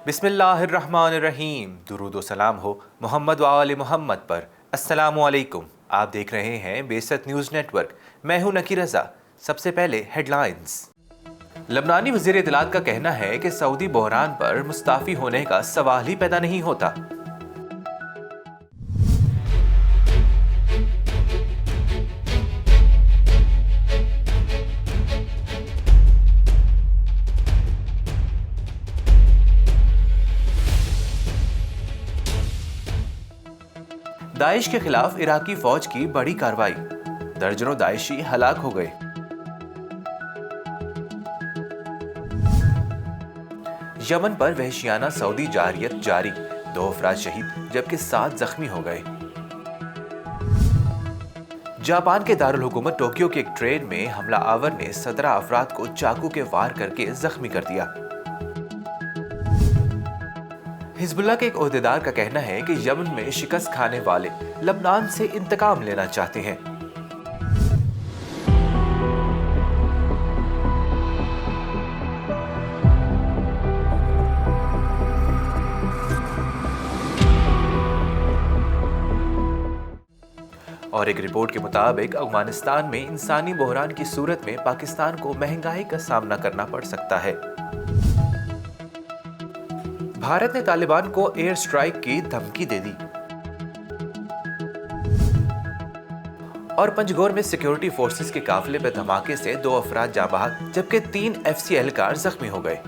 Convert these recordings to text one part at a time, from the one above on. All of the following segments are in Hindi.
बिस्मिल्लाहिर्रहमानिर्रहीम। दुरूद व सलाम हो मोहम्मद व आले मोहम्मद पर। अस्सलामु अलैकुम। आप देख रहे हैं बेसत न्यूज़ नेटवर्क। मैं हूं नकी रज़ा। सबसे पहले हेडलाइंस। लबनानी वज़ीर इत्तलात का कहना है कि सऊदी बहरान पर मुस्ताफ़ी होने का सवाल ही पैदा नहीं होता। दाइश के खिलाफ इराकी फौज की बड़ी कार्रवाई, दर्जनों दाइशी हलाक हो गए। यमन पर वहशियाना सऊदी जारियत जारी, 2 अफराद शहीद जबकि 7 जख्मी हो गए। जापान के दारुल हुकूमत टोक्यो की एक ट्रेन में हमला आवर ने 17 अफराद को चाकू के वार करके जख्मी कर दिया। हिजबुल्लाह के एक ओहदेदार का कहना है कि यमन में शिकस्त खाने वाले लबनान से इंतकाम लेना चाहते हैं। और एक रिपोर्ट के मुताबिक अफगानिस्तान में इंसानी बहरान की सूरत में पाकिस्तान को महंगाई का सामना करना पड़ सकता है। भारत ने तालिबान को एयर स्ट्राइक की धमकी दे दी। और पंजगोर में सिक्योरिटी फोर्सेस के काफिले पर धमाके से 2 अफराद जाँ बहक जबकि 3 एफसी एहलकार जख्मी हो गए।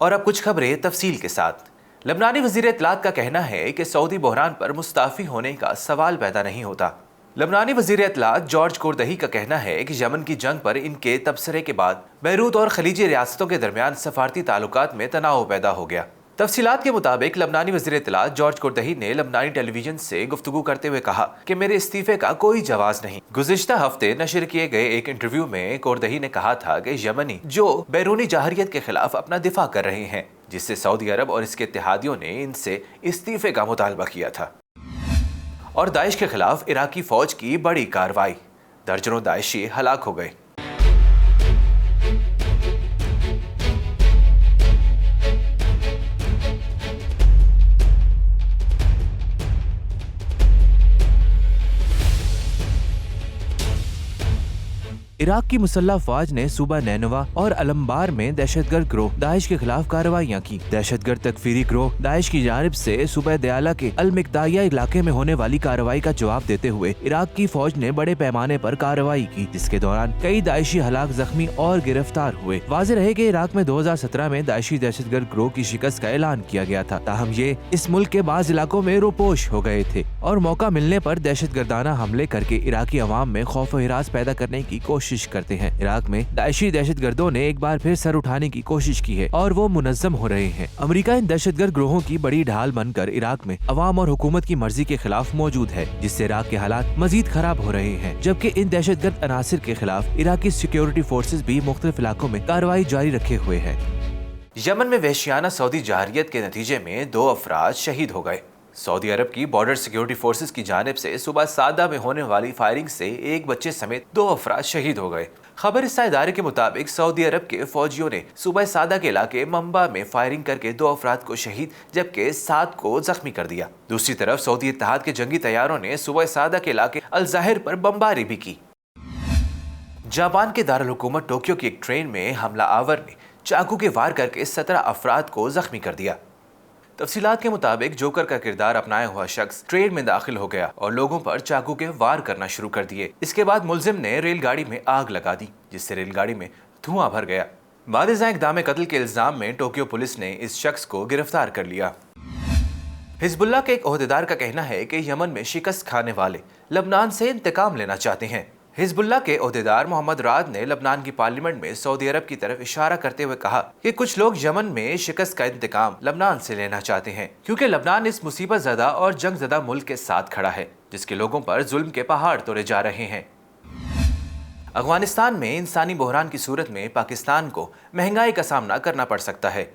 और अब कुछ खबरें तफसील के साथ। लबनानी वज़ीर इत्तलात का कहना है कि सऊदी बहरान पर मुस्ताफ़ी होने का सवाल पैदा नहीं होता। लबनानी वज़ीर इत्तलात जॉर्ज कुर्दही का कहना है कि यमन की जंग पर इनके तबसरे के बाद बैरूत और खलीजी रियासतों के दरमियान सफारती ताल्लुकात में तनाव पैदा हो गया। तफसीलात के मुताबिक लबनानी वज़ीर इत्तलात जॉर्ज कुर्दही ने लबनानी टेलीविजन से गुफ्तगू करते हुए कहा कि मेरे इस्तीफे का कोई जवाज नहीं। गुज़िश्ता हफ्ते नशर किए गए एक इंटरव्यू में कुर्दही ने कहा था कि यमनी जो बैरूनी जाहरियत के खिलाफ अपना दिफा कर रहे हैं, जिससे सऊदी अरब और इसके इत्तेहादियों ने इनसे इस्तीफे का मुतालबा किया था। और दाइश के खिलाफ इराकी फौज की बड़ी कार्रवाई, दर्जनों दाइशी हलाक हो गए। इराक की मुसल्लह फौज ने सूबा नैनवा और अलम्बार में दहशतगर्द गिरोह दाइश के खिलाफ कार्रवाइयाँ की। दहशतगर्द तकफीरी गिरोह दाइश की जानिब से सूबा दयाला के अल-मिक्दाइया इलाके में होने वाली कार्रवाई का जवाब देते हुए इराक की फौज ने बड़े पैमाने पर कार्रवाई की, जिसके दौरान कई दाइशी हलाक, जख्मी और गिरफ्तार हुए। वाज़ेह रहे कि इराक में 2017 में दाइशी दहशतगर्द गिरोह की शिकस्त का ऐलान किया गया था, ताहम ये इस मुल्क के बाज़ इलाकों में रोपोश हो गए थे और मौका मिलने पर दहशतगर्दाना हमले करके इराकी अवाम में खौफ व हिरास पैदा करने की कोशिश करते हैं। इराक में दाइशी दहशतगर्दों ने एक बार फिर सर उठाने की कोशिश की है और वो मुनज़्ज़म हो रहे हैं। अमेरिका इन दहशतगर्द गिरोहों की बड़ी ढाल बनकर इराक में अवाम और हुकूमत की मर्जी के खिलाफ मौजूद है, जिससे इराक के हालात मजीद खराब हो रहे हैं। जबकि इन दहशतगर्द अनासिर के खिलाफ इराकी सिक्योरिटी फोर्सेज भी मुख्तलिफ इलाकों में कार्रवाई जारी रखे हुए हैं। यमन में वहशियाना सऊदी जाररियत के नतीजे में 2 अफराद शहीद हो गए। सऊदी अरब की बॉर्डर सिक्योरिटी फोर्सेस की जानिब से सुबह सादा में होने वाली फायरिंग से एक बच्चे समेत 2 अफराद शहीद हो गए। खबर इस इदारे के मुताबिक सऊदी अरब के फौजियों ने सुबह सादा के इलाके मंबा में फायरिंग करके 2 अफराद को शहीद जबकि 7 को जख्मी कर दिया। दूसरी तरफ सऊदी इत्तेहाद के जंगी तैयारों ने सुबह सादा के इलाके अल ज़ाहिर पर बमबारी भी की। जापान के दारुल हुकूमत टोक्यो की एक ट्रेन में हमला आवर ने चाकू के वार करके 17 अफराद को जख्मी कर दिया। तफसीलात के मुताबिक जोकर का किरदार अपनाया हुआ शख्स ट्रेन में दाखिल हो गया और लोगों पर चाकू के वार करना शुरू कर दिए। इसके बाद मुलजिम ने रेलगाड़ी में आग लगा दी, जिससे रेलगाड़ी में धुआं भर गया। बादिज़ा इक़दाम कत्ल के इल्जाम में टोक्यो पुलिस ने इस शख्स को गिरफ्तार कर लिया। हिजबुल्लाह के एक ओहदेदार का कहना है कि यमन में शिकस्त खाने वाले लबनान से इंतकाम लेना चाहते हैं। हिजबुल्लाह के ओहदेदार मोहम्मद राद ने लबनान की पार्लियामेंट में सऊदी अरब की तरफ इशारा करते हुए कहा कि कुछ लोग यमन में शिकस्त का इंतकाम लबनान से लेना चाहते हैं, क्योंकि लबनान इस मुसीबत ज़दा और जंग ज़दा मुल्क के साथ खड़ा है, जिसके लोगों पर जुल्म के पहाड़ तोड़े जा रहे हैं। अफगानिस्तान में इंसानी बहरान की सूरत में पाकिस्तान को महंगाई का सामना करना पड़ सकता है।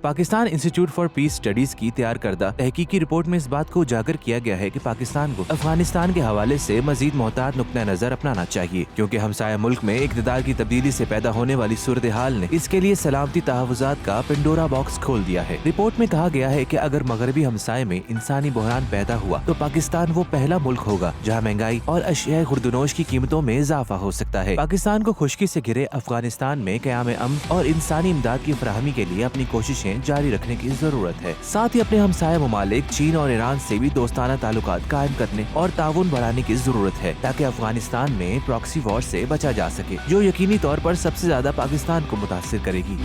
Pakistan institute for piece studies की तैयार करदा तहकीकी रिपोर्ट में इस बात को उजागर किया गया है कि पाकिस्तान को अफगानिस्तान के हवाले से मजीद मोहतात नुक्ता नजर अपनाना चाहिए, क्योंकि हमसाया मुल्क में इक़्तिदार की तब्दीली से पैदा होने वाली सूरत हाल ने इसके लिए सलामती तहफ़्फ़ुज़ात का पिंडोरा बॉक्स खोल दिया है। रिपोर्ट में कहा गया है कि अगर मगरबी हमसाये में इंसानी बहरान पैदा हुआ तो पाकिस्तान वो पहला मुल्क होगा जहाँ महंगाई और अशिया खुर्दनोश की कीमतों में इजाफा हो सकता है। पाकिस्तान को खुश्की से घिरे अफगानिस्तान में क़याम अमन और इंसानी इमदाद की फराहमी के लिए अपनी कोशिशें जारी रखने की जरूरत है। साथ ही अपने हमसाया ममालिक चीन और ईरान से भी दोस्ताना ताल्लुकात कायम करने और ताउन बढ़ाने की जरूरत है, ताकि अफगानिस्तान में प्रॉक्सी वॉर से बचा जा सके, जो यकीनी तौर पर सबसे ज्यादा पाकिस्तान को मुतासिर करेगी।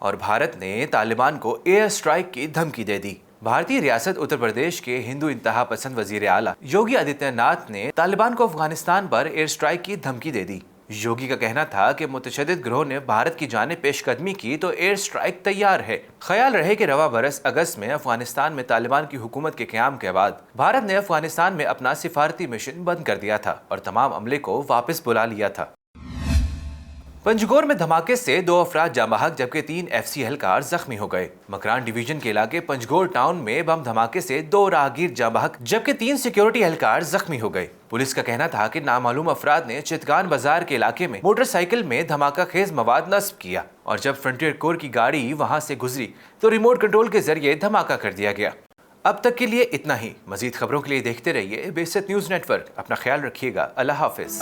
और भारत ने तालिबान को एयर स्ट्राइक की धमकी दे दी। भारतीय रियासत उत्तर प्रदेश के हिंदू इंतहा पसंद वजीर आला योगी आदित्यनाथ ने तालिबान को अफगानिस्तान पर एयर स्ट्राइक की धमकी दे दी। योगी का कहना था कि मुतशद्दिद गिरोह ने भारत की जानिब पेशकदमी की तो एयर स्ट्राइक तैयार है। ख्याल रहे कि रवा बरस अगस्त में अफगानिस्तान में तालिबान की हुकूमत के क़याम के बाद भारत ने अफगानिस्तान में अपना सिफारती मिशन बंद कर दिया था और तमाम अमले को वापस बुला लिया था। पंजगोर में धमाके से 2 अफराद जाँ बहक जबकि 3 FC एहलकार जख्मी हो गए। मकरान डिवीजन के इलाके पंजगोर टाउन में बम धमाके से 2 राहगीर जाँ बहक जबकि 3 सिक्योरिटी एहलकार जख्मी हो गए। पुलिस का कहना था कि नामालूम अफराद ने चितगान बाजार के इलाके में मोटरसाइकिल में धमाका खेज मवाद नस्ब किया और जब फ्रंटियर कोर की गाड़ी वहां से गुजरी तो रिमोट कंट्रोल के जरिए धमाका कर दिया गया। अब तक के लिए इतना ही। मजीद खबरों के लिए देखते रहिए बेसिक न्यूज नेटवर्क। अपना ख्याल रखिएगा। अल्लाह हाफिज।